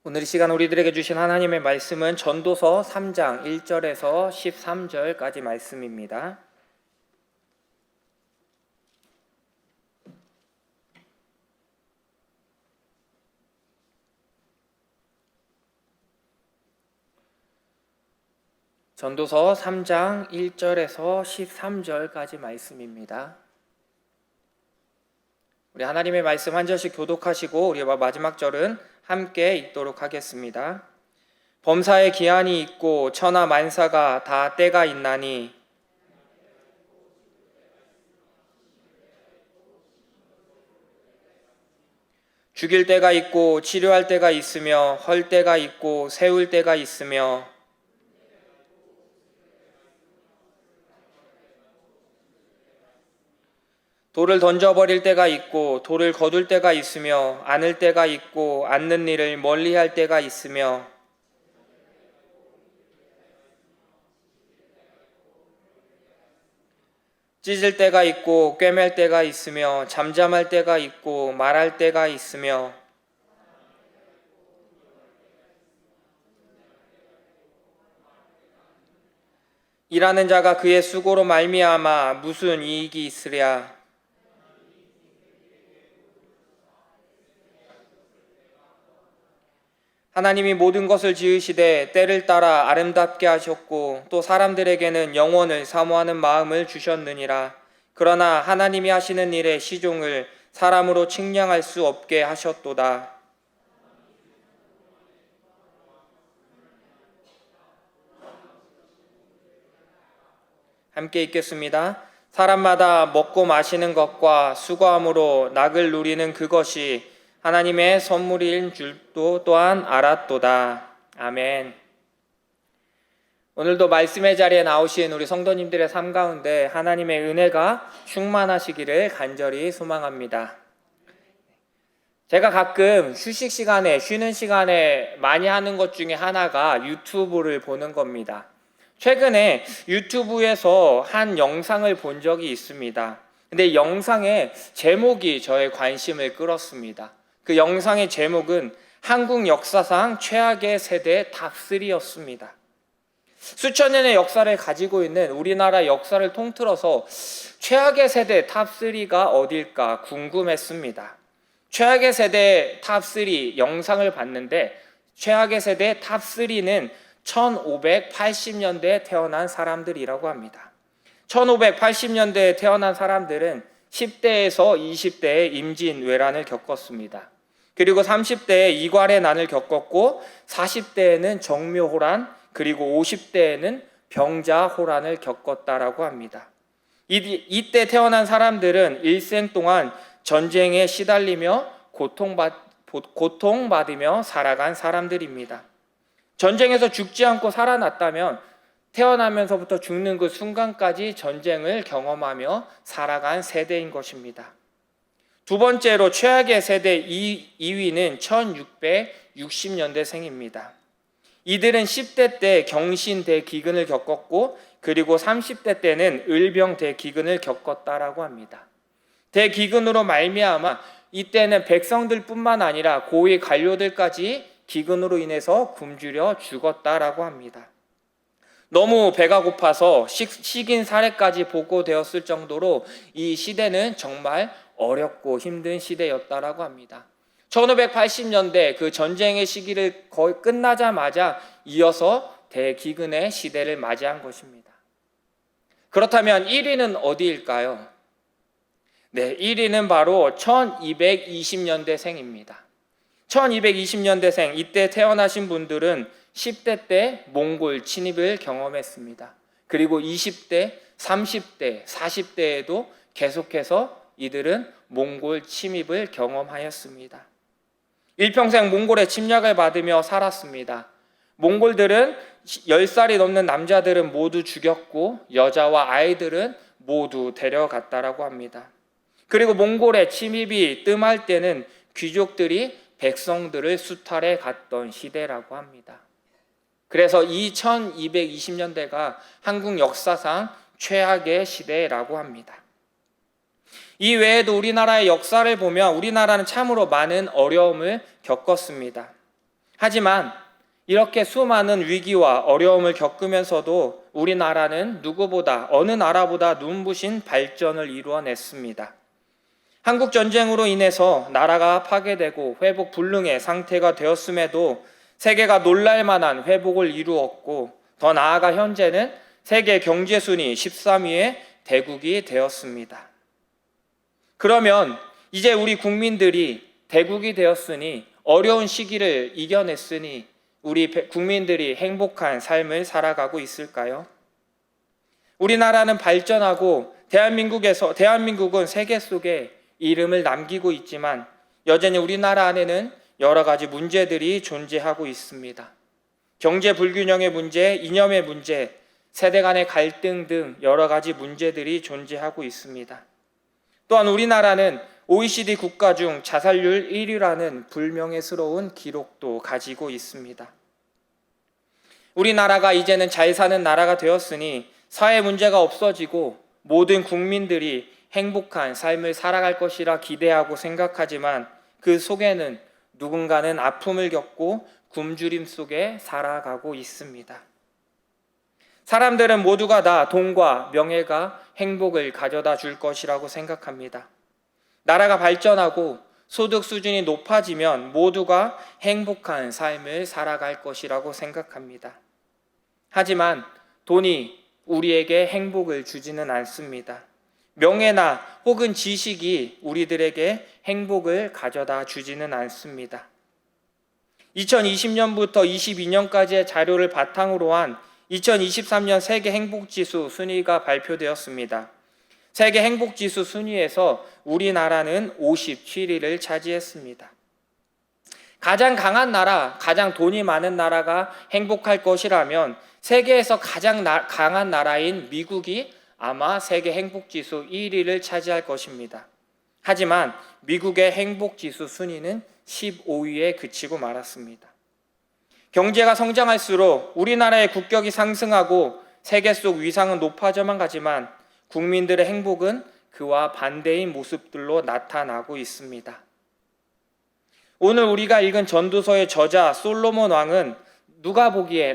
오늘 이 시간 우리들에게 주신 하나님의 말씀은 전도서 3장 1절에서 13절까지 말씀입니다. 전도서 3장 1절에서 13절까지 말씀입니다. 우리 하나님의 말씀 한 절씩 교독하시고 우리와 마지막 절은 함께 읽도록 하겠습니다. 범사에 기한이 있고 천하 만사가 다 때가 있나니 죽일 때가 있고 치료할 때가 있으며 헐 때가 있고 세울 때가 있으며 돌을 던져버릴 때가 있고 돌을 거둘 때가 있으며 안을 때가 있고 안는 일을 멀리할 때가 있으며 찢을 때가 있고 꿰맬 때가 있으며 잠잠할 때가 있고 말할 때가 있으며 일하는 자가 그의 수고로 말미암아 무슨 이익이 있으랴. 하나님이 모든 것을 지으시되 때를 따라 아름답게 하셨고 또 사람들에게는 영원을 사모하는 마음을 주셨느니라. 그러나 하나님이 하시는 일의 시종을 사람으로 측량할 수 없게 하셨도다. 함께 읽겠습니다. 사람마다 먹고 마시는 것과 수고함으로 낙을 누리는 그것이 하나님의 선물인 줄도 또한 알았도다. 아멘. 오늘도 말씀의 자리에 나오신 우리 성도님들의 삶 가운데 하나님의 은혜가 충만하시기를 간절히 소망합니다. 제가 가끔 쉬는 시간에 많이 하는 것 중에 하나가 유튜브를 보는 겁니다. 최근에 유튜브에서 한 영상을 본 적이 있습니다. 근데 영상의 제목이 저의 관심을 끌었습니다. 그 영상의 제목은 한국 역사상 최악의 세대 탑3였습니다. 수천 년의 역사를 가지고 있는 우리나라 역사를 통틀어서 최악의 세대 탑3가 어딜까 궁금했습니다. 최악의 세대 탑3 영상을 봤는데 최악의 세대 탑3는 1580년대에 태어난 사람들이라고 합니다. 1580년대에 태어난 사람들은 10대에서 20대에 임진왜란을 겪었습니다. 그리고 30대에 이괄의 난을 겪었고 40대에는 정묘호란, 그리고 50대에는 병자호란을 겪었다라고 합니다. 이때 태어난 사람들은 일생 동안 전쟁에 시달리며 고통받으며 살아간 사람들입니다. 전쟁에서 죽지 않고 살아났다면 태어나면서부터 죽는 그 순간까지 전쟁을 경험하며 살아간 세대인 것입니다. 두 번째로 최악의 세대 2위는 1660년대생입니다. 이들은 10대 때 경신대기근을 겪었고 그리고 30대 때는 을병대기근을 겪었다라고 합니다. 대기근으로 말미암아 이때는 백성들뿐만 아니라 고위 관료들까지 기근으로 인해서 굶주려 죽었다라고 합니다. 너무 배가 고파서 식인 사례까지 보고되었을 정도로 이 시대는 정말 어렵고 힘든 시대였다라고 합니다. 1580년대 그 전쟁의 시기를 거의 끝나자마자 이어서 대기근의 시대를 맞이한 것입니다. 그렇다면 1위는 어디일까요? 네, 1위는 바로 1220년대생입니다. 1220년대생, 이때 태어나신 분들은 10대 때 몽골 침입을 경험했습니다. 그리고 20대, 30대, 40대에도 계속해서 이들은 몽골 침입을 경험하였습니다. 일평생 몽골의 침략을 받으며 살았습니다. 몽골들은 10살이 넘는 남자들은 모두 죽였고 여자와 아이들은 모두 데려갔다라고 합니다. 그리고 몽골의 침입이 뜸할 때는 귀족들이 백성들을 수탈해 갔던 시대라고 합니다. 그래서 1220년대가 한국 역사상 최악의 시대라고 합니다. 이 외에도 우리나라의 역사를 보면 우리나라는 참으로 많은 어려움을 겪었습니다. 하지만 이렇게 수많은 위기와 어려움을 겪으면서도 우리나라는 어느 나라보다 눈부신 발전을 이루어냈습니다. 한국 전쟁으로 인해서 나라가 파괴되고 회복 불능의 상태가 되었음에도 세계가 놀랄 만한 회복을 이루었고, 더 나아가 현재는 세계 경제 순위 13위의 대국이 되었습니다. 그러면 이제 우리 국민들이 대국이 되었으니, 어려운 시기를 이겨냈으니 우리 국민들이 행복한 삶을 살아가고 있을까요? 우리나라는 발전하고 대한민국은 세계 속에 이름을 남기고 있지만 여전히 우리나라 안에는 여러 가지 문제들이 존재하고 있습니다. 경제 불균형의 문제, 이념의 문제, 세대 간의 갈등 등 여러 가지 문제들이 존재하고 있습니다. 또한 우리나라는 OECD 국가 중 자살률 1위라는 불명예스러운 기록도 가지고 있습니다. 우리나라가 이제는 잘 사는 나라가 되었으니 사회 문제가 없어지고 모든 국민들이 행복한 삶을 살아갈 것이라 기대하고 생각하지만 그 속에는 누군가는 아픔을 겪고 굶주림 속에 살아가고 있습니다. 사람들은 모두가 다 돈과 명예가 행복을 가져다 줄 것이라고 생각합니다. 나라가 발전하고 소득 수준이 높아지면 모두가 행복한 삶을 살아갈 것이라고 생각합니다. 하지만 돈이 우리에게 행복을 주지는 않습니다. 명예나 혹은 지식이 우리들에게 행복을 가져다 주지는 않습니다. 2020년부터 22년까지의 자료를 바탕으로 한 2023년 세계 행복지수 순위가 발표되었습니다. 세계 행복지수 순위에서 우리나라는 57위를 차지했습니다. 가장 강한 나라, 가장 돈이 많은 나라가 행복할 것이라면 세계에서 가장 강한 나라인 미국이 아마 세계 행복지수 1위를 차지할 것입니다. 하지만 미국의 행복지수 순위는 15위에 그치고 말았습니다. 경제가 성장할수록 우리나라의 국격이 상승하고 세계 속 위상은 높아져만 가지만 국민들의 행복은 그와 반대인 모습들로 나타나고 있습니다. 오늘 우리가 읽은 전도서의 저자 솔로몬 왕은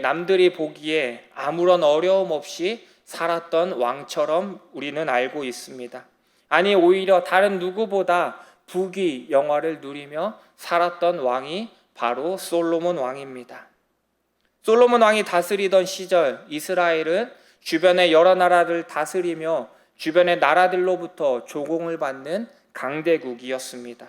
남들이 보기에 아무런 어려움 없이 살았던 왕처럼 우리는 알고 있습니다. 아니, 오히려 다른 누구보다 부귀 영화를 누리며 살았던 왕이 바로 솔로몬 왕입니다. 솔로몬 왕이 다스리던 시절 이스라엘은 주변의 여러 나라를 다스리며 주변의 나라들로부터 조공을 받는 강대국이었습니다.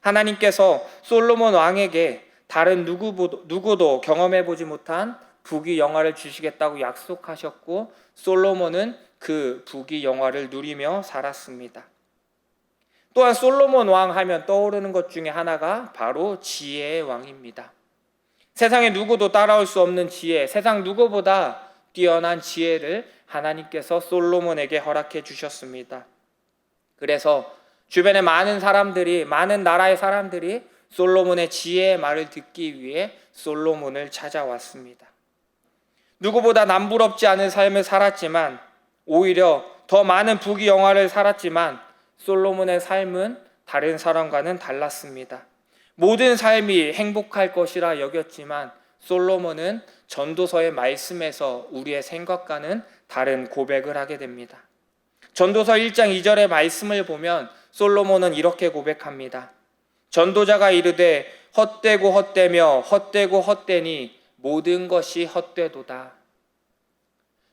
하나님께서 솔로몬 왕에게 다른 누구도 경험해보지 못한 부귀 영화를 주시겠다고 약속하셨고 솔로몬은 그 부귀 영화를 누리며 살았습니다. 또한 솔로몬 왕 하면 떠오르는 것 중에 하나가 바로 지혜의 왕입니다. 세상에 누구도 따라올 수 없는 지혜, 세상 누구보다 뛰어난 지혜를 하나님께서 솔로몬에게 허락해 주셨습니다. 그래서 주변의 많은 나라의 사람들이 솔로몬의 지혜의 말을 듣기 위해 솔로몬을 찾아왔습니다. 누구보다 남부럽지 않은 삶을 살았지만 오히려 더 많은 부귀 영화를 살았지만 솔로몬의 삶은 다른 사람과는 달랐습니다. 모든 삶이 행복할 것이라 여겼지만 솔로몬은 전도서의 말씀에서 우리의 생각과는 다른 고백을 하게 됩니다. 전도서 1장 2절의 말씀을 보면 솔로몬은 이렇게 고백합니다. 전도자가 이르되 헛되고 헛되며 헛되고 헛되니 모든 것이 헛되도다.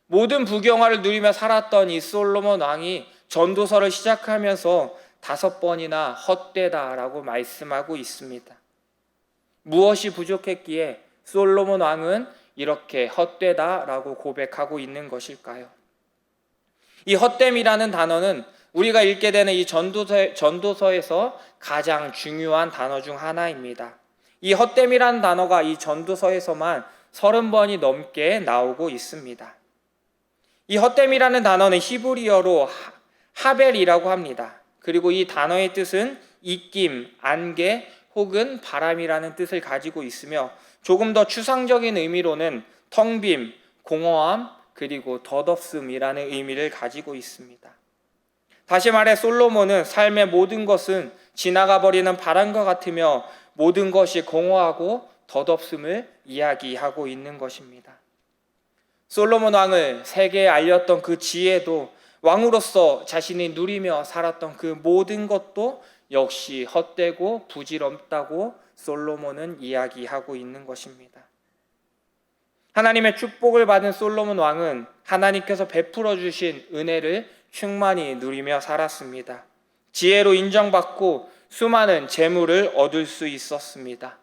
모든 부귀영화를 누리며 살았던 이 솔로몬 왕이 전도서를 시작하면서 5번이나 헛되다라고 말씀하고 있습니다. 무엇이 부족했기에 솔로몬 왕은 이렇게 헛되다라고 고백하고 있는 것일까요? 이 헛됨이라는 단어는 우리가 읽게 되는 이 전도서에서 가장 중요한 단어 중 하나입니다. 이 헛됨이라는 단어가 이 전도서에서만 30번이 넘게 나오고 있습니다. 이 헛됨이라는 단어는 히브리어로 하벨이라고 합니다. 그리고 이 단어의 뜻은 입김, 안개 혹은 바람이라는 뜻을 가지고 있으며 조금 더 추상적인 의미로는 텅 빔, 공허함, 그리고 덧없음이라는 의미를 가지고 있습니다. 다시 말해 솔로몬은 삶의 모든 것은 지나가 버리는 바람과 같으며 모든 것이 공허하고 덧없음을 이야기하고 있는 것입니다. 솔로몬 왕을 세계에 알렸던 그 지혜도, 왕으로서 자신이 누리며 살았던 그 모든 것도 역시 헛되고 부질없다고 솔로몬은 이야기하고 있는 것입니다. 하나님의 축복을 받은 솔로몬 왕은 하나님께서 베풀어 주신 은혜를 충만히 누리며 살았습니다. 지혜로 인정받고 수많은 재물을 얻을 수 있었습니다.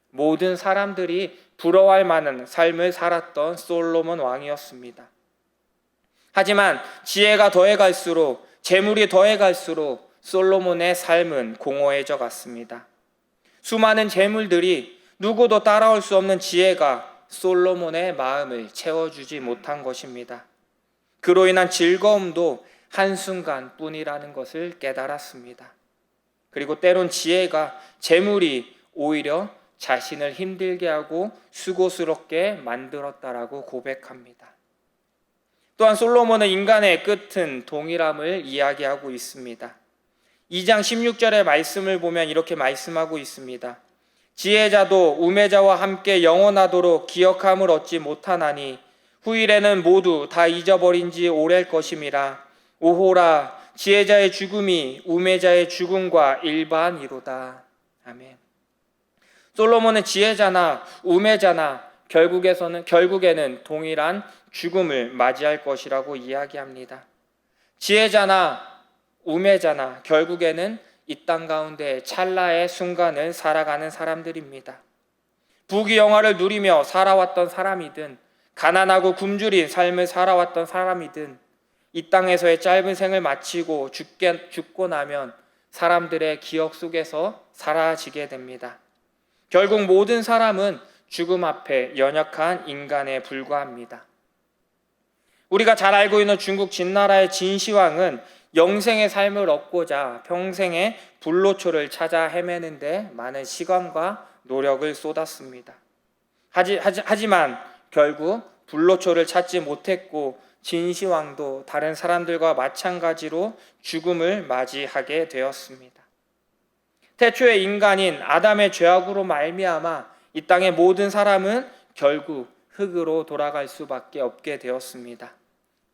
모든 사람들이 부러워할 만한 삶을 살았던 솔로몬 왕이었습니다. 하지만 지혜가 더해갈수록, 재물이 더해갈수록 솔로몬의 삶은 공허해져 갔습니다. 수많은 재물들이, 누구도 따라올 수 없는 지혜가 솔로몬의 마음을 채워주지 못한 것입니다. 그로 인한 즐거움도 한순간뿐이라는 것을 깨달았습니다. 그리고 때론 지혜가, 재물이 오히려 자신을 힘들게 하고 수고스럽게 만들었다라고 고백합니다. 또한 솔로몬은 인간의 끝은 동일함을 이야기하고 있습니다. 2장 16절의 말씀을 보면 이렇게 말씀하고 있습니다. 지혜자도 우매자와 함께 영원하도록 기억함을 얻지 못하나니 후일에는 모두 다 잊어버린 지 오래일 것임이라. 오호라, 지혜자의 죽음이 우매자의 죽음과 일반이로다. 아멘. 솔로몬은 지혜자나 우매자나 결국에는 동일한 죽음을 맞이할 것이라고 이야기합니다. 지혜자나 우매자나 결국에는 이 땅 가운데 찰나의 순간을 살아가는 사람들입니다. 부귀영화를 누리며 살아왔던 사람이든, 가난하고 굶주린 삶을 살아왔던 사람이든, 이 땅에서의 짧은 생을 마치고 죽고 나면 사람들의 기억 속에서 사라지게 됩니다. 결국 모든 사람은 죽음 앞에 연약한 인간에 불과합니다. 우리가 잘 알고 있는 중국 진나라의 진시황은 영생의 삶을 얻고자 평생의 불로초를 찾아 헤매는데 많은 시간과 노력을 쏟았습니다. 하지만 결국 불로초를 찾지 못했고 진시황도 다른 사람들과 마찬가지로 죽음을 맞이하게 되었습니다. 태초의 인간인 아담의 죄악으로 말미암아 이 땅의 모든 사람은 결국 흙으로 돌아갈 수밖에 없게 되었습니다.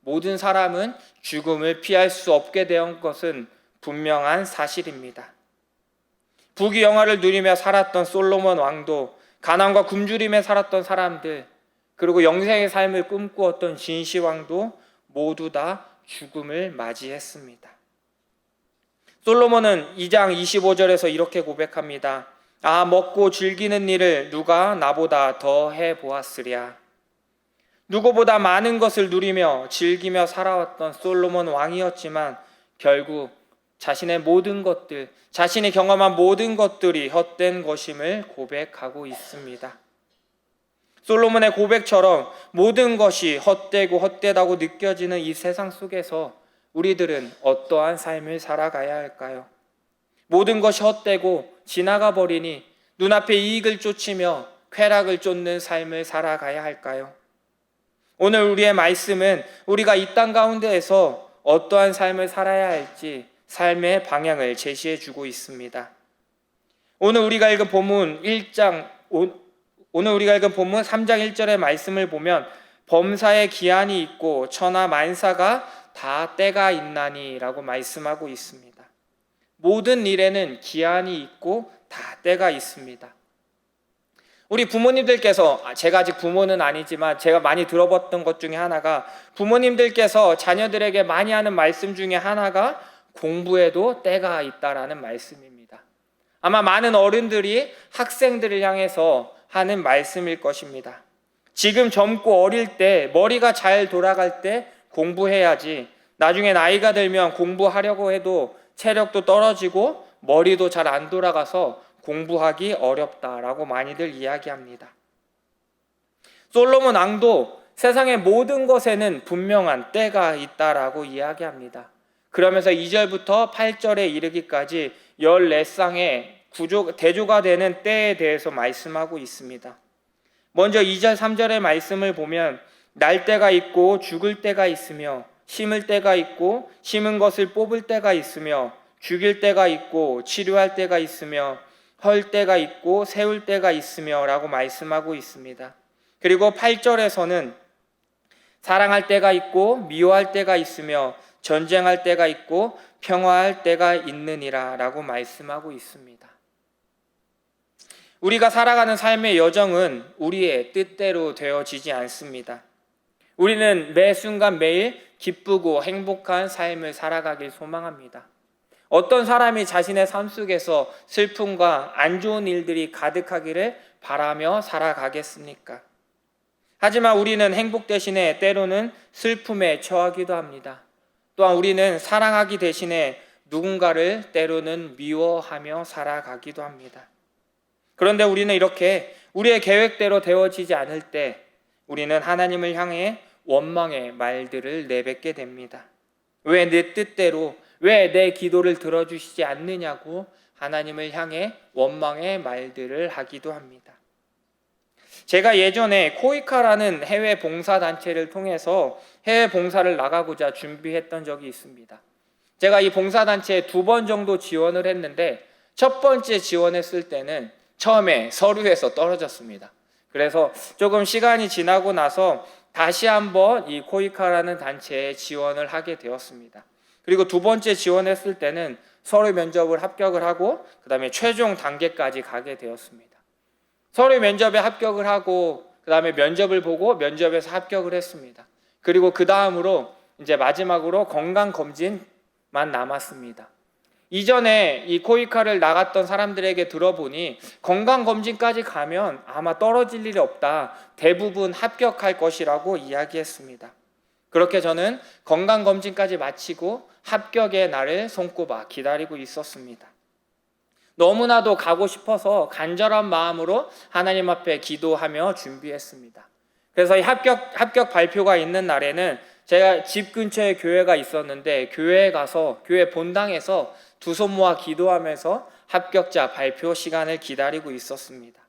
모든 사람은 죽음을 피할 수 없게 된 것은 분명한 사실입니다. 부귀영화를 누리며 살았던 솔로몬 왕도, 가난과 굶주림에 살았던 사람들, 그리고 영생의 삶을 꿈꾸었던 진시황도 모두 다 죽음을 맞이했습니다. 솔로몬은 2장 25절에서 이렇게 고백합니다. 아, 먹고 즐기는 일을 누가 나보다 더 해보았으랴. 누구보다 많은 것을 누리며 즐기며 살아왔던 솔로몬 왕이었지만 결국 자신의 모든 것들, 자신이 경험한 모든 것들이 헛된 것임을 고백하고 있습니다. 솔로몬의 고백처럼 모든 것이 헛되고 헛되다고 느껴지는 이 세상 속에서 우리들은 어떠한 삶을 살아가야 할까요? 모든 것이 헛되고 지나가 버리니 눈앞에 이익을 쫓으며 쾌락을 쫓는 삶을 살아가야 할까요? 오늘 우리의 말씀은 우리가 이 땅 가운데에서 어떠한 삶을 살아야 할지 삶의 방향을 제시해 주고 있습니다. 오늘 우리가 읽은 본문 3장 1절의 말씀을 보면 범사에 기한이 있고 천하 만사가 다 때가 있나니 라고 말씀하고 있습니다. 모든 일에는 기한이 있고 다 때가 있습니다. 우리 부모님들께서, 제가 아직 부모는 아니지만 제가 많이 들어봤던 것 중에 하나가, 부모님들께서 자녀들에게 많이 하는 말씀 중에 하나가 공부에도 때가 있다라는 말씀입니다. 아마 많은 어른들이 학생들을 향해서 하는 말씀일 것입니다. 지금 젊고 어릴 때, 머리가 잘 돌아갈 때 공부해야지, 나중에 나이가 들면 공부하려고 해도 체력도 떨어지고 머리도 잘 안 돌아가서 공부하기 어렵다라고 많이들 이야기합니다. 솔로몬 왕도 세상의 모든 것에는 분명한 때가 있다라고 이야기합니다. 그러면서 2절부터 8절에 이르기까지 14쌍의 대조가 되는 때에 대해서 말씀하고 있습니다. 먼저 2절 3절의 말씀을 보면 날 때가 있고 죽을 때가 있으며 심을 때가 있고 심은 것을 뽑을 때가 있으며 죽일 때가 있고 치료할 때가 있으며 헐 때가 있고 세울 때가 있으며 라고 말씀하고 있습니다. 그리고 8절에서는 사랑할 때가 있고 미워할 때가 있으며 전쟁할 때가 있고 평화할 때가 있느니라 라고 말씀하고 있습니다. 우리가 살아가는 삶의 여정은 우리의 뜻대로 되어지지 않습니다. 우리는 매 순간 매일 기쁘고 행복한 삶을 살아가길 소망합니다. 어떤 사람이 자신의 삶 속에서 슬픔과 안 좋은 일들이 가득하기를 바라며 살아가겠습니까? 하지만 우리는 행복 대신에 때로는 슬픔에 처하기도 합니다. 또한 우리는 사랑하기 대신에 누군가를 때로는 미워하며 살아가기도 합니다. 그런데 우리는 이렇게 우리의 계획대로 되어지지 않을 때 우리는 하나님을 향해 원망의 말들을 내뱉게 됩니다. 왜 내 뜻대로, 왜 내 기도를 들어주시지 않느냐고 하나님을 향해 원망의 말들을 하기도 합니다. 제가 예전에 코이카라는 해외 봉사단체를 통해서 해외 봉사를 나가고자 준비했던 적이 있습니다. 제가 이 봉사단체에 2번 정도 지원을 했는데 첫 번째 지원했을 때는 처음에 서류에서 떨어졌습니다. 그래서 조금 시간이 지나고 나서 다시 한번 이 코이카라는 단체에 지원을 하게 되었습니다. 그리고 2번째 지원했을 때는 서류 면접을 합격을 하고 그 다음에 최종 단계까지 가게 되었습니다. 서류 면접에 합격을 하고 그 다음에 면접을 보고 면접에서 합격을 했습니다. 그리고 그 다음으로 이제 마지막으로 건강검진만 남았습니다. 이전에 이 코이카를 나갔던 사람들에게 들어보니 건강검진까지 가면 아마 떨어질 일이 없다. 대부분 합격할 것이라고 이야기했습니다. 그렇게 저는 건강검진까지 마치고 합격의 날을 손꼽아 기다리고 있었습니다. 너무나도 가고 싶어서 간절한 마음으로 하나님 앞에 기도하며 준비했습니다. 그래서 이 합격 발표가 있는 날에는 제가 집 근처에 교회가 있었는데 교회에 가서 교회 본당에서 두 손 모아 기도하면서 합격자 발표 시간을 기다리고 있었습니다.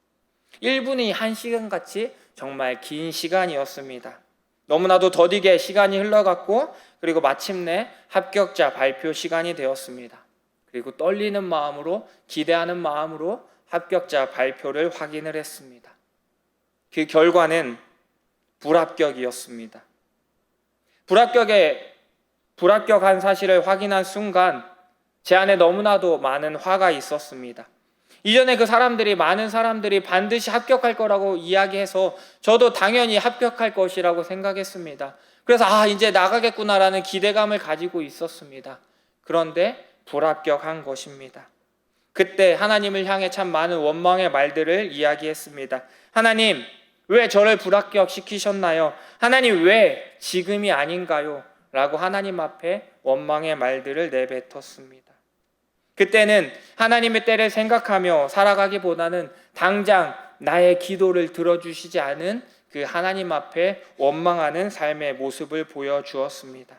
1분이 1시간 같이 정말 긴 시간이었습니다. 너무나도 더디게 시간이 흘러갔고 그리고 마침내 합격자 발표 시간이 되었습니다. 그리고 떨리는 마음으로 기대하는 마음으로 합격자 발표를 확인을 했습니다. 그 결과는 불합격이었습니다. 불합격한 사실을 확인한 순간 제 안에 너무나도 많은 화가 있었습니다. 이전에 많은 사람들이 반드시 합격할 거라고 이야기해서 저도 당연히 합격할 것이라고 생각했습니다. 그래서 이제 나가겠구나라는 기대감을 가지고 있었습니다. 그런데 불합격한 것입니다. 그때 하나님을 향해 참 많은 원망의 말들을 이야기했습니다. 하나님, 왜 저를 불합격시키셨나요? 하나님, 왜 지금이 아닌가요? 라고 하나님 앞에 원망의 말들을 내뱉었습니다. 그때는 하나님의 때를 생각하며 살아가기보다는 당장 나의 기도를 들어주시지 않은 그 하나님 앞에 원망하는 삶의 모습을 보여주었습니다.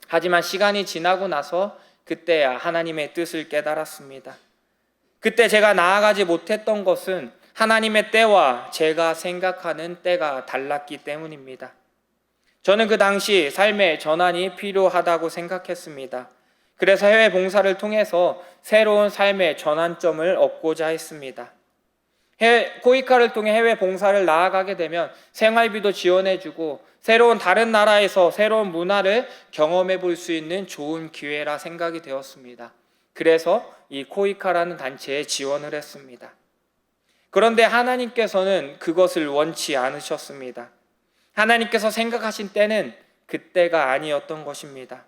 하지만 시간이 지나고 나서 그때야 하나님의 뜻을 깨달았습니다. 그때 제가 나아가지 못했던 것은 하나님의 때와 제가 생각하는 때가 달랐기 때문입니다. 저는 그 당시 삶의 전환이 필요하다고 생각했습니다. 그래서 해외 봉사를 통해서 새로운 삶의 전환점을 얻고자 했습니다. 코이카를 통해 해외 봉사를 나아가게 되면 생활비도 지원해주고 새로운 다른 나라에서 새로운 문화를 경험해 볼 수 있는 좋은 기회라 생각이 되었습니다. 그래서 이 코이카라는 단체에 지원을 했습니다. 그런데 하나님께서는 그것을 원치 않으셨습니다. 하나님께서 생각하신 때는 그때가 아니었던 것입니다.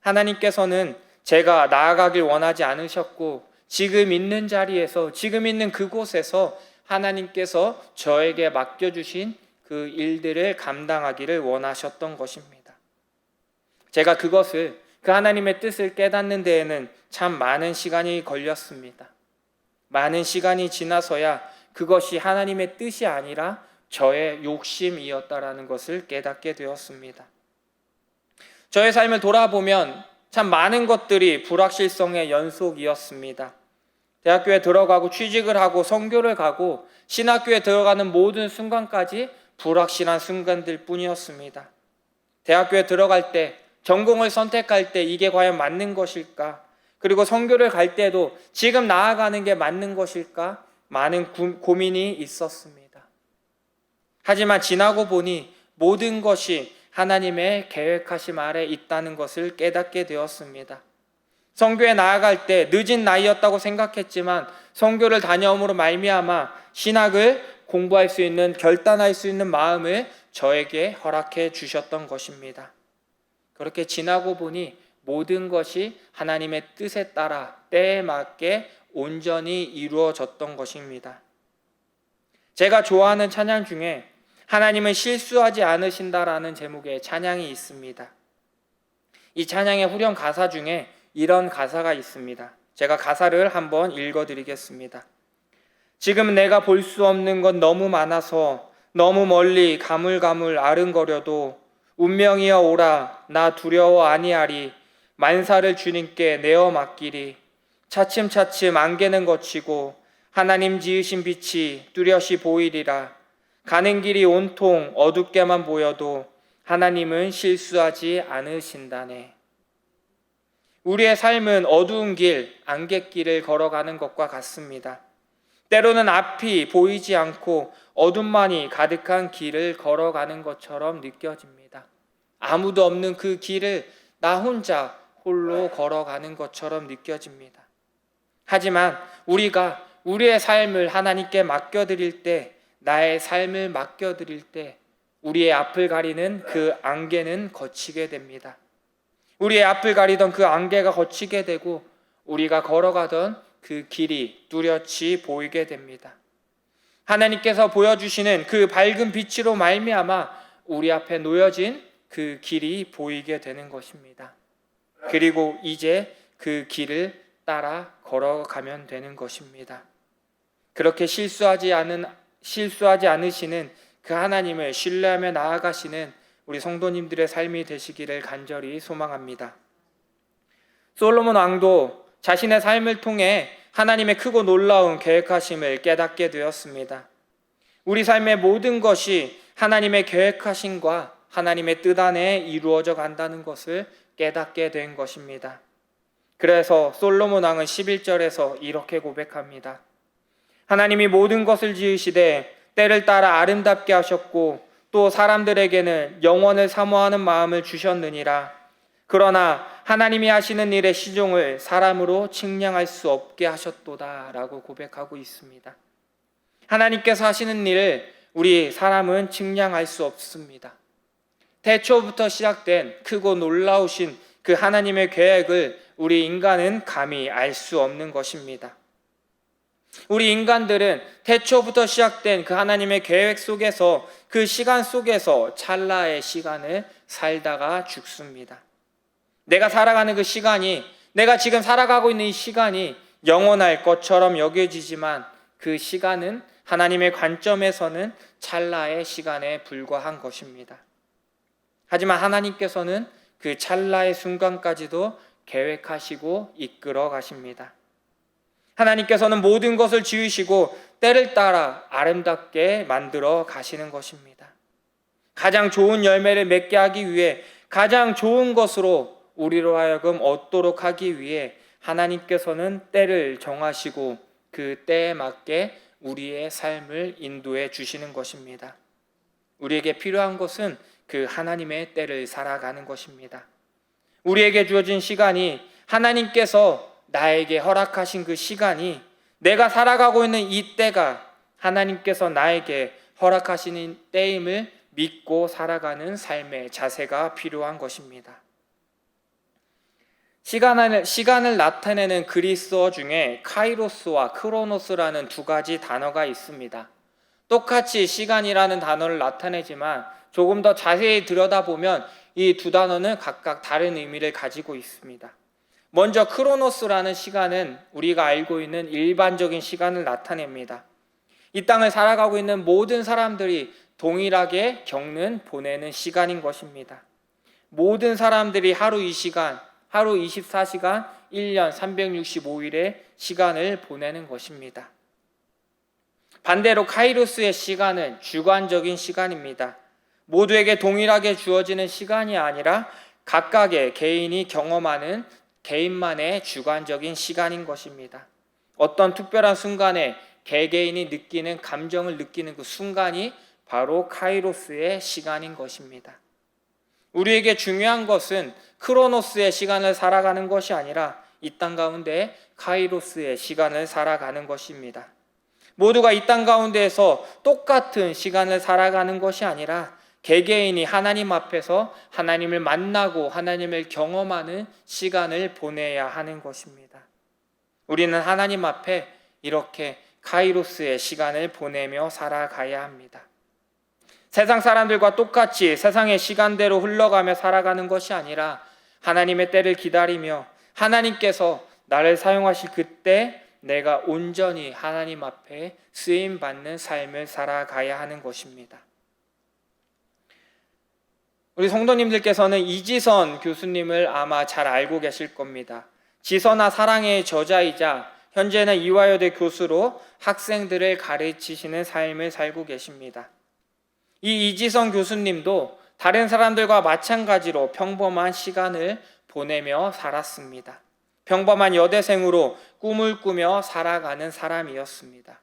하나님께서는 제가 나아가길 원하지 않으셨고 지금 있는 자리에서 지금 있는 그곳에서 하나님께서 저에게 맡겨주신 그 일들을 감당하기를 원하셨던 것입니다. 제가 그 하나님의 뜻을 깨닫는 데에는 참 많은 시간이 걸렸습니다. 많은 시간이 지나서야 그것이 하나님의 뜻이 아니라 저의 욕심이었다라는 것을 깨닫게 되었습니다. 저의 삶을 돌아보면 참 많은 것들이 불확실성의 연속이었습니다. 대학교에 들어가고 취직을 하고 선교를 가고 신학교에 들어가는 모든 순간까지 불확실한 순간들 뿐이었습니다. 대학교에 들어갈 때, 전공을 선택할 때 이게 과연 맞는 것일까? 그리고 선교를 갈 때도 지금 나아가는 게 맞는 것일까? 많은 고민이 있었습니다. 하지만 지나고 보니 모든 것이 하나님의 계획하심 아래 있다는 것을 깨닫게 되었습니다. 선교에 나아갈 때 늦은 나이였다고 생각했지만 선교를 다녀옴으로 말미암아 신학을 공부할 수 있는, 결단할 수 있는 마음을 저에게 허락해 주셨던 것입니다. 그렇게 지나고 보니 모든 것이 하나님의 뜻에 따라 때에 맞게 온전히 이루어졌던 것입니다. 제가 좋아하는 찬양 중에 하나님은 실수하지 않으신다라는 제목의 찬양이 있습니다. 이 찬양의 후렴 가사 중에 이런 가사가 있습니다. 제가 가사를 한번 읽어드리겠습니다. 지금 내가 볼 수 없는 건 너무 많아서 너무 멀리 가물가물 아른거려도 운명이여 오라 나 두려워 아니하리 만사를 주님께 내어 맡기리 차츰차츰 안개는 거치고 하나님 지으신 빛이 뚜렷이 보이리라 가는 길이 온통 어둡게만 보여도 하나님은 실수하지 않으신다네. 우리의 삶은 어두운 길, 안갯길을 걸어가는 것과 같습니다. 때로는 앞이 보이지 않고 어둠만이 가득한 길을 걸어가는 것처럼 느껴집니다. 아무도 없는 그 길을 나 혼자 홀로 걸어가는 것처럼 느껴집니다. 하지만 우리가 우리의 삶을 하나님께 맡겨드릴 때, 나의 삶을 맡겨드릴 때 우리의 앞을 가리는 그 안개는 거치게 됩니다. 우리의 앞을 가리던 그 안개가 거치게 되고 우리가 걸어가던 그 길이 뚜렷이 보이게 됩니다. 하나님께서 보여주시는 그 밝은 빛으로 말미암아 우리 앞에 놓여진 그 길이 보이게 되는 것입니다. 그리고 이제 그 길을 따라 걸어가면 되는 것입니다. 그렇게 실수하지 않으시는 그 하나님을 신뢰하며 나아가시는 우리 성도님들의 삶이 되시기를 간절히 소망합니다. 솔로몬 왕도 자신의 삶을 통해 하나님의 크고 놀라운 계획하심을 깨닫게 되었습니다. 우리 삶의 모든 것이 하나님의 계획하심과 하나님의 뜻 안에 이루어져 간다는 것을 깨닫게 된 것입니다. 그래서 솔로몬 왕은 11절에서 이렇게 고백합니다. 하나님이 모든 것을 지으시되 때를 따라 아름답게 하셨고 또 사람들에게는 영원을 사모하는 마음을 주셨느니라. 그러나 하나님이 하시는 일의 시종을 사람으로 측량할 수 없게 하셨도다 라고 고백하고 있습니다. 하나님께서 하시는 일을 우리 사람은 측량할 수 없습니다. 태초부터 시작된 크고 놀라우신 그 하나님의 계획을 우리 인간은 감히 알 수 없는 것입니다. 우리 인간들은 태초부터 시작된 그 하나님의 계획 속에서, 그 시간 속에서 찰나의 시간을 살다가 죽습니다. 내가 살아가는 그 시간이, 내가 지금 살아가고 있는 이 시간이 영원할 것처럼 여겨지지만 그 시간은 하나님의 관점에서는 찰나의 시간에 불과한 것입니다. 하지만 하나님께서는 그 찰나의 순간까지도 계획하시고 이끌어 가십니다. 하나님께서는 모든 것을 지으시고 때를 따라 아름답게 만들어 가시는 것입니다. 가장 좋은 열매를 맺게 하기 위해, 가장 좋은 것으로 우리로 하여금 얻도록 하기 위해 하나님께서는 때를 정하시고 그 때에 맞게 우리의 삶을 인도해 주시는 것입니다. 우리에게 필요한 것은 그 하나님의 때를 살아가는 것입니다. 우리에게 주어진 시간이, 하나님께서 나에게 허락하신 그 시간이, 내가 살아가고 있는 이 때가 하나님께서 나에게 허락하시는 때임을 믿고 살아가는 삶의 자세가 필요한 것입니다. 시간을 나타내는 그리스어 중에 카이로스와 크로노스라는 두 가지 단어가 있습니다. 똑같이 시간이라는 단어를 나타내지만 조금 더 자세히 들여다보면 이 두 단어는 각각 다른 의미를 가지고 있습니다. 먼저 크로노스라는 시간은 우리가 알고 있는 일반적인 시간을 나타냅니다. 이 땅을 살아가고 있는 모든 사람들이 동일하게 보내는 시간인 것입니다. 모든 사람들이 하루 24시간, 1년 365일의 시간을 보내는 것입니다. 반대로 카이로스의 시간은 주관적인 시간입니다. 모두에게 동일하게 주어지는 시간이 아니라 각각의 개인이 경험하는 개인만의 주관적인 시간인 것입니다. 어떤 특별한 순간에 개개인이 느끼는 감정을 느끼는 그 순간이 바로 카이로스의 시간인 것입니다. 우리에게 중요한 것은 크로노스의 시간을 살아가는 것이 아니라 이 땅 가운데 카이로스의 시간을 살아가는 것입니다. 모두가 이 땅 가운데에서 똑같은 시간을 살아가는 것이 아니라 개개인이 하나님 앞에서 하나님을 만나고 하나님을 경험하는 시간을 보내야 하는 것입니다. 우리는 하나님 앞에 이렇게 카이로스의 시간을 보내며 살아가야 합니다. 세상 사람들과 똑같이 세상의 시간대로 흘러가며 살아가는 것이 아니라 하나님의 때를 기다리며 하나님께서 나를 사용하실 그때 내가 온전히 하나님 앞에 쓰임받는 삶을 살아가야 하는 것입니다. 우리 성도님들께서는 이지선 교수님을 아마 잘 알고 계실 겁니다. 지선아 사랑의 저자이자 현재는 이화여대 교수로 학생들을 가르치시는 삶을 살고 계십니다. 이 이지선 교수님도 다른 사람들과 마찬가지로 평범한 시간을 보내며 살았습니다. 평범한 여대생으로 꿈을 꾸며 살아가는 사람이었습니다.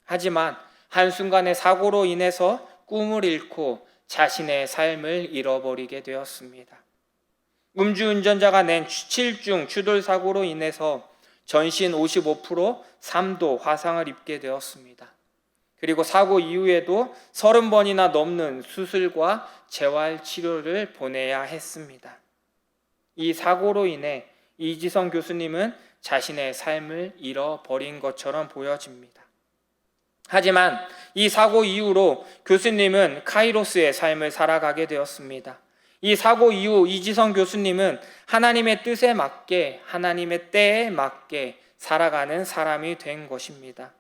하지만 한순간의 사고로 인해서 꿈을 잃고 자신의 삶을 잃어버리게 되었습니다. 음주운전자가 낸 7중 추돌 사고로 인해서 전신 55% 3도 화상을 입게 되었습니다. 그리고 사고 이후에도 30번이나 넘는 수술과 재활 치료를 보내야 했습니다. 이 사고로 인해 이지선 교수님은 자신의 삶을 잃어버린 것처럼 보여집니다. 하지만 이 사고 이후로 교수님은 카이로스의 삶을 살아가게 되었습니다. 이 사고 이후 이지선 교수님은 하나님의 뜻에 맞게 하나님의 때에 맞게 살아가는 사람이 된 것입니다.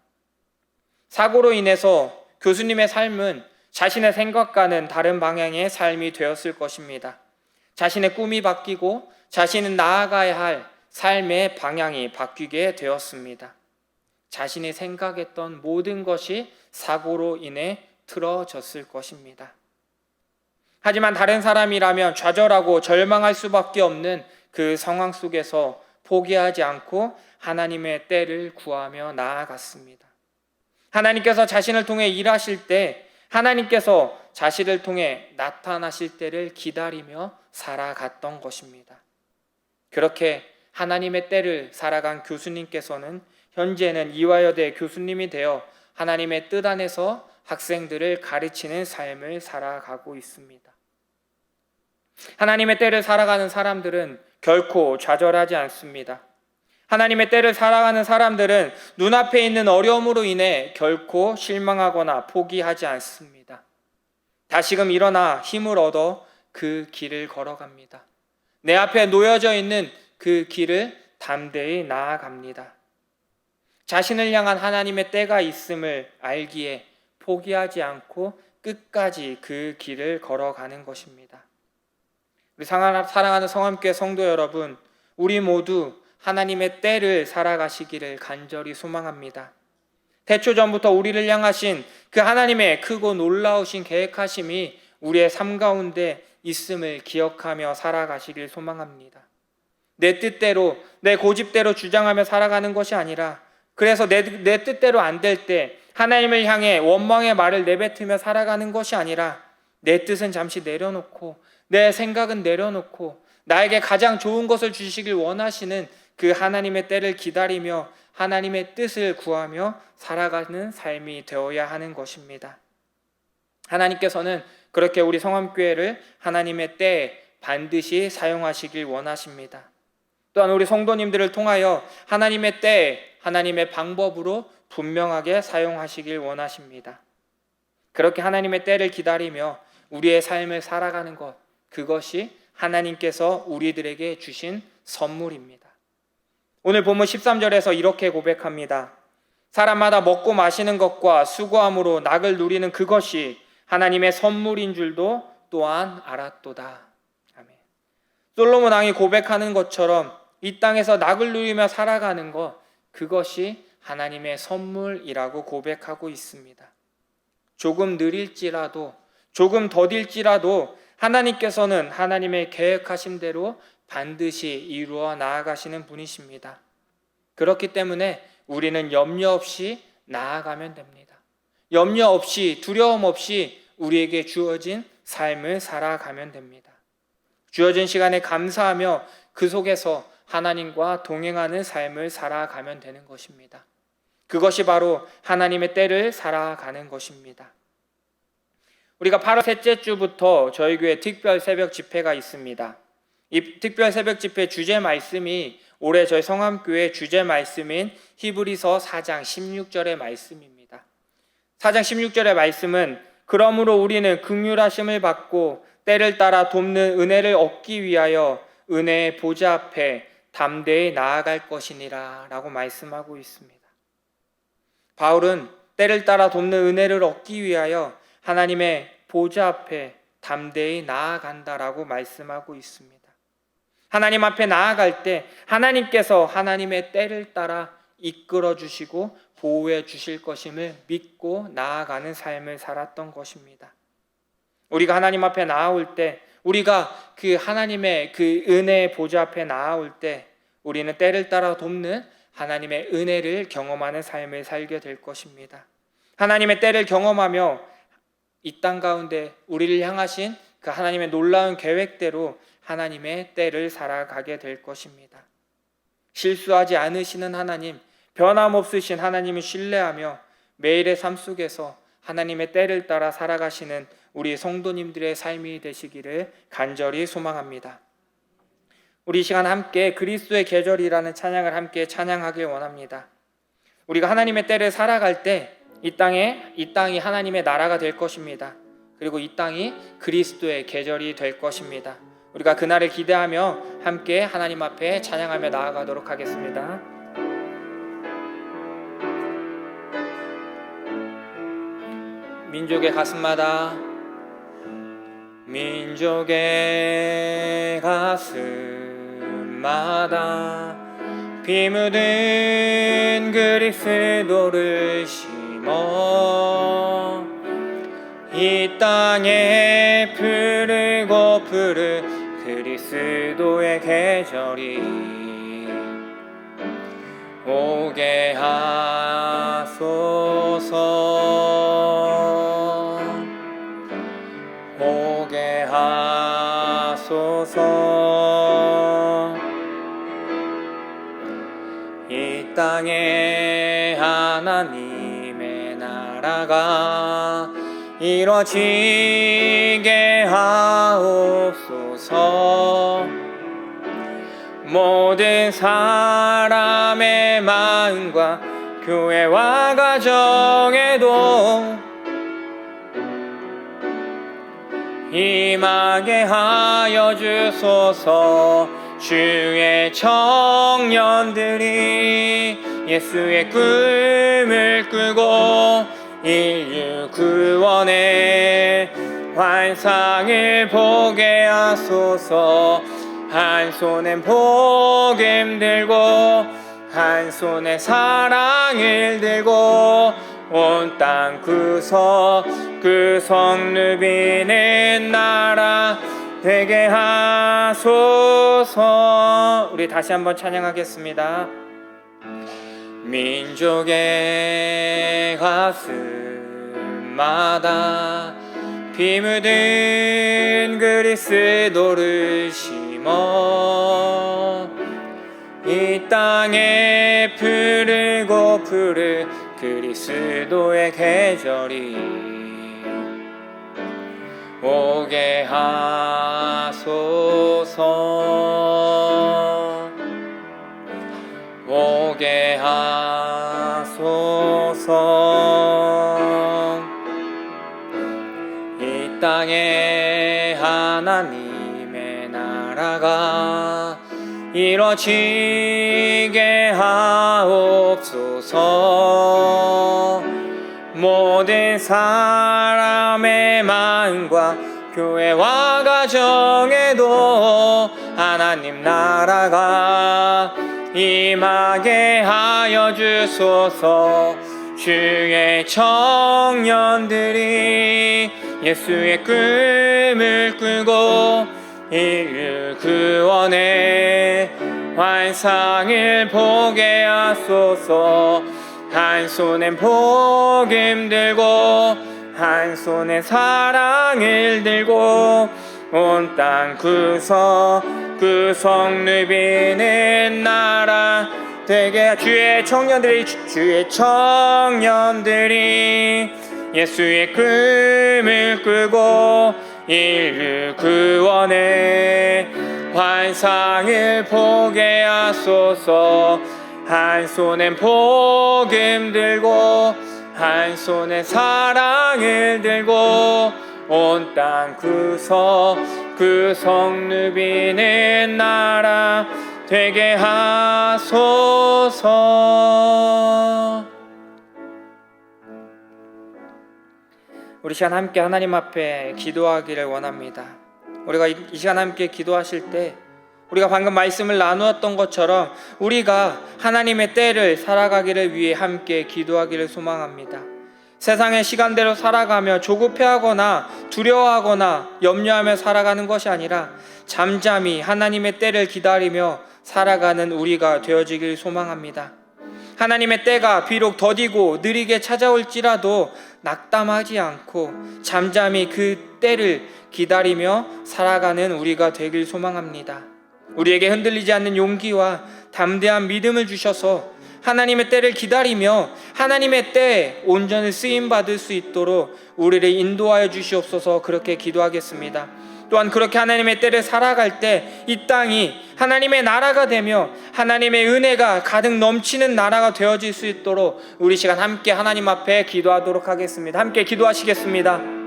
사고로 인해서 교수님의 삶은 자신의 생각과는 다른 방향의 삶이 되었을 것입니다. 자신의 꿈이 바뀌고 자신은 나아가야 할 삶의 방향이 바뀌게 되었습니다. 자신이 생각했던 모든 것이 사고로 인해 틀어졌을 것입니다. 하지만 다른 사람이라면 좌절하고 절망할 수밖에 없는 그 상황 속에서 포기하지 않고 하나님의 때를 구하며 나아갔습니다. 하나님께서 자신을 통해 일하실 때 하나님께서 자신을 통해 나타나실 때를 기다리며 살아갔던 것입니다. 그렇게 하나님의 때를 살아간 교수님께서는 현재는 이화여대 교수님이 되어 하나님의 뜻 안에서 학생들을 가르치는 삶을 살아가고 있습니다. 하나님의 때를 살아가는 사람들은 결코 좌절하지 않습니다. 하나님의 때를 살아가는 사람들은 눈앞에 있는 어려움으로 인해 결코 실망하거나 포기하지 않습니다. 다시금 일어나 힘을 얻어 그 길을 걸어갑니다. 내 앞에 놓여져 있는 그 길을 담대히 나아갑니다. 자신을 향한 하나님의 때가 있음을 알기에 포기하지 않고 끝까지 그 길을 걸어가는 것입니다. 우리 사랑하는 성함교회 성도 여러분, 우리 모두 하나님의 때를 살아가시기를 간절히 소망합니다. 태초 전부터 우리를 향하신 그 하나님의 크고 놀라우신 계획하심이 우리의 삶 가운데 있음을 기억하며 살아가시길 소망합니다. 내 뜻대로, 내 고집대로 주장하며 살아가는 것이 아니라, 그래서 내 뜻대로 안 될 때 하나님을 향해 원망의 말을 내뱉으며 살아가는 것이 아니라, 내 뜻은 잠시 내려놓고 내 생각은 내려놓고 나에게 가장 좋은 것을 주시길 원하시는 그 하나님의 때를 기다리며 하나님의 뜻을 구하며 살아가는 삶이 되어야 하는 것입니다. 하나님께서는 그렇게 우리 성함교회를 하나님의 때에 반드시 사용하시길 원하십니다. 또한 우리 성도님들을 통하여 하나님의 때에 하나님의 방법으로 분명하게 사용하시길 원하십니다. 그렇게 하나님의 때를 기다리며 우리의 삶을 살아가는 것, 그것이 하나님께서 우리들에게 주신 선물입니다. 오늘 본문 13절에서 이렇게 고백합니다. 사람마다 먹고 마시는 것과 수고함으로 낙을 누리는 그것이 하나님의 선물인 줄도 또한 알았도다. 아멘. 솔로몬 왕이 고백하는 것처럼 이 땅에서 낙을 누리며 살아가는 것, 그것이 하나님의 선물이라고 고백하고 있습니다. 조금 느릴지라도, 조금 더딜지라도 하나님께서는 하나님의 계획하신 대로 반드시 이루어 나아가시는 분이십니다. 그렇기 때문에 우리는 염려 없이 나아가면 됩니다. 염려 없이, 두려움 없이 우리에게 주어진 삶을 살아가면 됩니다. 주어진 시간에 감사하며 그 속에서 하나님과 동행하는 삶을 살아가면 되는 것입니다. 그것이 바로 하나님의 때를 살아가는 것입니다. 우리가 8월 셋째 주부터 저희 교회 특별 새벽 집회가 있습니다. 이 특별 새벽 집회 주제 말씀이 올해 저희 성함교회 주제 말씀인 히브리서 4장 16절의 말씀입니다. 4장 16절의 말씀은 그러므로 우리는 긍휼하심을 받고 때를 따라 돕는 은혜를 얻기 위하여 은혜의 보좌 앞에 담대히 나아갈 것이니라 라고 말씀하고 있습니다. 바울은 때를 따라 돕는 은혜를 얻기 위하여 하나님의 보좌 앞에 담대히 나아간다라고 말씀하고 있습니다. 하나님 앞에 나아갈 때 하나님께서 하나님의 때를 따라 이끌어 주시고 보호해 주실 것임을 믿고 나아가는 삶을 살았던 것입니다. 우리가 하나님 앞에 나아올 때, 우리가 그 하나님의 그 은혜의 보좌 앞에 나아올 때 우리는 때를 따라 돕는 하나님의 은혜를 경험하는 삶을 살게 될 것입니다. 하나님의 때를 경험하며 이 땅 가운데 우리를 향하신 그 하나님의 놀라운 계획대로 하나님의 때를 살아가게 될 것입니다. 실수하지 않으시는 하나님, 변함없으신 하나님을 신뢰하며 매일의 삶 속에서 하나님의 때를 따라 살아가시는 우리 성도님들의 삶이 되시기를 간절히 소망합니다. 우리 이 시간 함께 그리스도의 계절이라는 찬양을 함께 찬양하길 원합니다. 우리가 하나님의 때를 살아갈 때 이 땅이 하나님의 나라가 될 것입니다. 그리고 이 땅이 그리스도의 계절이 될 것입니다. 우리가 그날을 기대하며 함께 하나님 앞에 찬양하며 나아가도록 하겠습니다. 민족의 가슴마다 민족의 가슴마다 피 묻은 그리스도를 심어 이 땅에 푸르고 푸르 그리스도의 계절이 오게 하소서 오게 하소서 이 땅에 하나님의 나라가 이루어지게 하옵소서 모든 사람의 마음과 교회와 가정에도 임하게 하여 주소서 주의 청년들이 예수의 꿈을 꾸고 인류 구원의 환상을 보게 하소서 한 손엔 복음 들고 한 손에 사랑을 들고 온 땅 구석구석 누비는 나라 되게 하소서. 우리 다시 한번 찬양하겠습니다. 민족의 가슴마다 피 묻은 그리스도를 심어 이 땅에 푸르고 푸르 그리스도의 계절이 오게 하소서 오게 하소서 이 땅에 하나님의 나라가 이루어지게 하옵소서 모든 사람의 마음과 교회와 가정에도 하나님 나라가 임하게 하여 주소서 주의 청년들이 예수의 꿈을 꾸고 인류 구원의 환상을 보게 하소서. 한 손엔 복음 들고 한 손에 사랑을 들고 온 땅 구석구석 누비는 나라 되게 주의 청년들이 예수의 꿈을 꾸고 인류 구원의 환상을 보게 하소서. 한 손엔 복음 들고 한 손에 사랑을 들고 온 땅 구석구석 누비는 나라 되게 하소서. 우리 시간 함께 하나님 앞에 기도하기를 원합니다. 우리가 이 시간 함께 기도하실 때 우리가 방금 말씀을 나누었던 것처럼 우리가 하나님의 때를 살아가기를 위해 함께 기도하기를 소망합니다. 세상의 시간대로 살아가며 조급해하거나 두려워하거나 염려하며 살아가는 것이 아니라 잠잠히 하나님의 때를 기다리며 살아가는 우리가 되어지길 소망합니다. 하나님의 때가 비록 더디고 느리게 찾아올지라도 낙담하지 않고 잠잠히 그 때를 기다리며 살아가는 우리가 되길 소망합니다. 우리에게 흔들리지 않는 용기와 담대한 믿음을 주셔서 하나님의 때를 기다리며 하나님의 때에 온전히 쓰임받을 수 있도록 우리를 인도하여 주시옵소서. 그렇게 기도하겠습니다. 또한 그렇게 하나님의 때를 살아갈 때 이 땅이 하나님의 나라가 되며 하나님의 은혜가 가득 넘치는 나라가 되어질 수 있도록 우리 시간 함께 하나님 앞에 기도하도록 하겠습니다. 함께 기도하시겠습니다.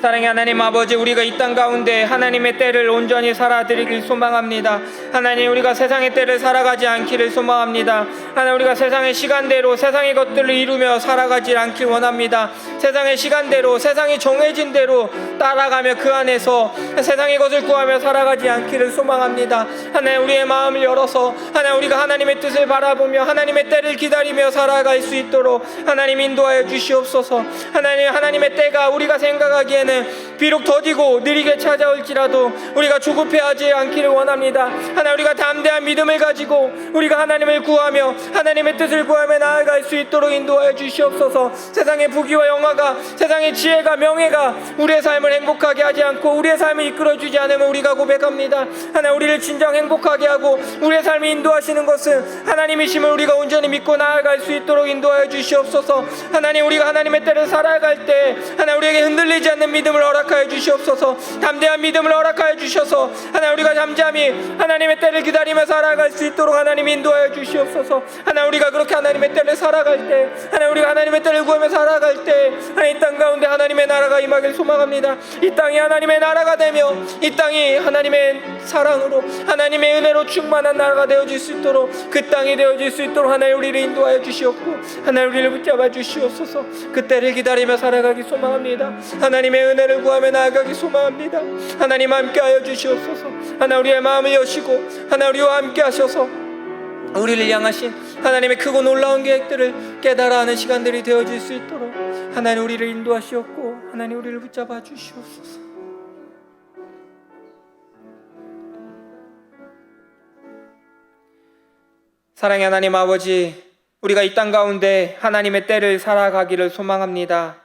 사랑의 하나님 아버지, 우리가 이 땅 가운데 하나님의 때를 온전히 살아드리길 소망합니다. 하나님, 우리가 세상의 때를 살아가지 않기를 소망합니다. 하나님, 우리가 세상의 시간대로 세상의 것들을 이루며 살아가지 않길 원합니다. 세상의 시간대로 세상이 정해진 대로 따라가며 그 안에서 세상의 것을 구하며 살아가지 않기를 소망합니다. 하나님, 우리의 마음을 열어서 하나님, 우리가 하나님의 뜻을 바라보며 하나님의 때를 기다리며 살아갈 수 있도록 하나님 인도하여 주시옵소서. 하나님, 하나님의 때가 우리가 생각하기에는 비록 더디고 느리게 찾아올지라도 우리가 조급해하지 않기를 원합니다. 하나님, 우리가 담대한 믿음을 가지고 우리가 하나님을 구하며 하나님의 뜻을 구하며 나아갈 수 있도록 인도하여 주시옵소서. 세상의 부귀와 영화가, 세상의 지혜가, 명예가 우리의 삶을 행복하게 하지 않고 우리의 삶을 이끌어주지 않으면 우리가 고백합니다. 하나님, 우리를 진정 행복하게 하고 우리의 삶을 인도하시는 것은 하나님이심을 우리가 온전히 믿고 나아갈 수 있도록 인도하여 주시옵소서. 하나님, 우리가 하나님의 때를 살아갈 때 하나님, 우리에게 흔들리지 않는 믿음을 허락하여 주시옵소서. 담대한 믿음을 허락하여 주셔서 하나님, 우리가 잠잠히 하나님의 때를 기다리며 살아갈 수 있도록 하나님 인도하여 주시옵소서. 하나님, 우리가 그렇게 하나님의 때를 살아갈 때 하나님, 우리가 하나님의 때를 구하며 살아갈 때 하나님, 이 땅 가운데 하나님의 나라가 임하길 소망합니다. 이 땅이 하나님의 나라가 되며 이 땅이 하나님의 사랑으로 하나님의 은혜로 충만한 나라가 되어질 수 있도록, 그 땅이 되어질 수 있도록 하나님 우리를 인도하여 주시옵고 하나님 우리를 붙잡아 주시옵소서. 그 때를 기다리며 살아가기 소망합니다. 하나님의 은혜를 구하며 나아가기 소망합니다. 하나님 함께하여 주시옵소서. 하나님, 우리의 마음을 여시고 하나님 우리와 함께 하셔서 우리를 향하신 하나님의 크고 놀라운 계획들을 깨달아 하는 시간들이 되어질 수 있도록 하나님 우리를 인도하시옵고 하나님 우리를 붙잡아 주시옵소서. 사랑의 하나님 아버지, 우리가 이 땅 가운데 하나님의 때를 살아가기를 소망합니다.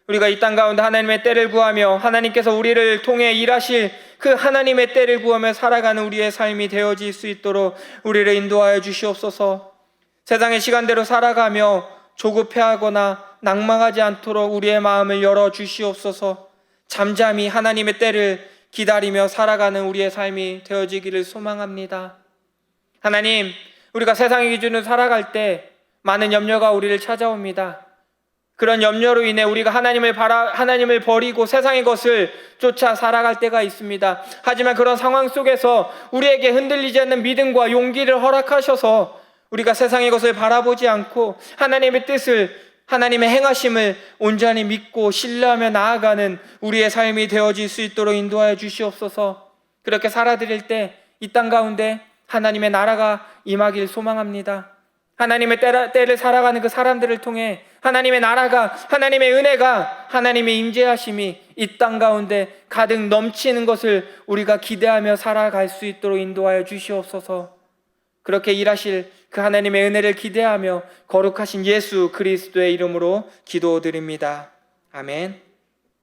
우리가 이 땅 가운데 하나님의 때를 구하며 하나님께서 우리를 통해 일하실 그 하나님의 때를 구하며 살아가는 우리의 삶이 되어질 수 있도록 우리를 인도하여 주시옵소서. 세상의 시간대로 살아가며 조급해하거나 낭망하지 않도록 우리의 마음을 열어 주시옵소서. 잠잠히 하나님의 때를 기다리며 살아가는 우리의 삶이 되어지기를 소망합니다. 하나님, 우리가 세상의 기준으로 살아갈 때 많은 염려가 우리를 찾아옵니다. 그런 염려로 인해 우리가 하나님을 버리고 세상의 것을 쫓아 살아갈 때가 있습니다. 하지만 그런 상황 속에서 우리에게 흔들리지 않는 믿음과 용기를 허락하셔서 우리가 세상의 것을 바라보지 않고 하나님의 뜻을, 하나님의 행하심을 온전히 믿고 신뢰하며 나아가는 우리의 삶이 되어질 수 있도록 인도하여 주시옵소서. 그렇게 살아드릴 때 이 땅 가운데 하나님의 나라가 임하길 소망합니다. 하나님의 때를 살아가는 그 사람들을 통해 하나님의 나라가, 하나님의 은혜가, 하나님의 임재하심이 이 땅 가운데 가득 넘치는 것을 우리가 기대하며 살아갈 수 있도록 인도하여 주시옵소서. 그렇게 일하실 그 하나님의 은혜를 기대하며 거룩하신 예수 그리스도의 이름으로 기도드립니다. 아멘.